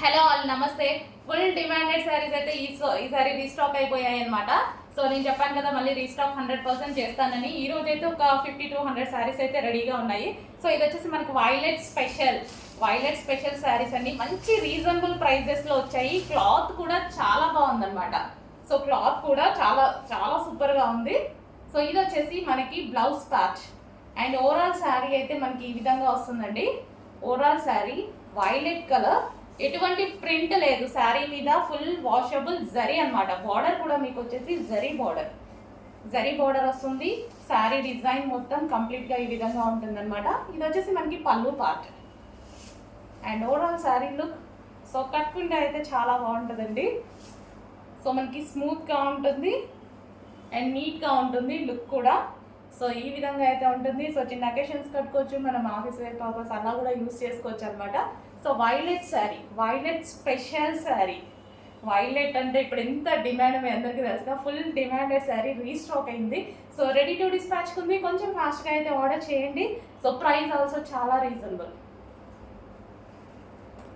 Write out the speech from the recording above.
Hello all నమస్తే. Full demanded saris అయితే ఈసారి రీస్టాక్ అయిపోయాయి అనమాట. సో నేను చెప్పాను కదా మళ్ళీ రీస్టాక్ 100% చేస్తానని. ఈ రోజు అయితే ఒక 50 to 100 శారీస్ అయితే రెడీగా ఉన్నాయి. సో ఇది వచ్చేసి మనకు వైలెట్ స్పెషల్ శారీస్ అండి. మంచి రీజనబుల్ ప్రైజెస్లో వచ్చాయి. క్లాత్ కూడా చాలా బాగుందన్నమాట. సో క్లాత్ కూడా చాలా చాలా సూపర్గా ఉంది. సో ఇది వచ్చేసి మనకి blouse patch and overall sari అయితే మనకి ఈ విధంగా వస్తుందండి. ఓవరాల్ శారీ వైలెట్ కలర్, ఎటువంటి ప్రింట్ లేదు శారీ మీద, ఫుల్ వాషబుల్ జరీ అనమాట. బార్డర్ కూడా మీకు వచ్చేసి జరీ బార్డర్ వస్తుంది. శారీ డిజైన్ మొత్తం కంప్లీట్గా ఈ విధంగా ఉంటుంది అనమాట. ఇది వచ్చేసి మనకి పళ్ళు part and overall sari look. So కట్టుకుంటే అయితే చాలా బాగుంటుందండి. సో మనకి స్మూత్గా ఉంటుంది అండ్ నీట్గా ఉంటుంది లుక్ కూడా. సో ఈ విధంగా అయితే ఉంటుంది. సో చిన్న అకేషన్స్ కట్టుకోవచ్చు, మనం ఆఫీస్ వేర్ పర్పస్ అలా కూడా యూస్ చేసుకోవచ్చు అనమాట. So violet sari, violet special sari. Violet అంటే ఇప్పుడు ఎంత డిమాండ్ మీ అందరికీ తెలుసుగా, ఫుల్ డిమాండెడ్ శారీ రీస్టాక్ అయింది. సో రెడీ టు డిస్పాచ్ ఉంది. కొంచెం ఫాస్ట్గా అయితే ఆర్డర్ చేయండి. సో ప్రైస్ ఆల్సో చాలా రీజనబుల్.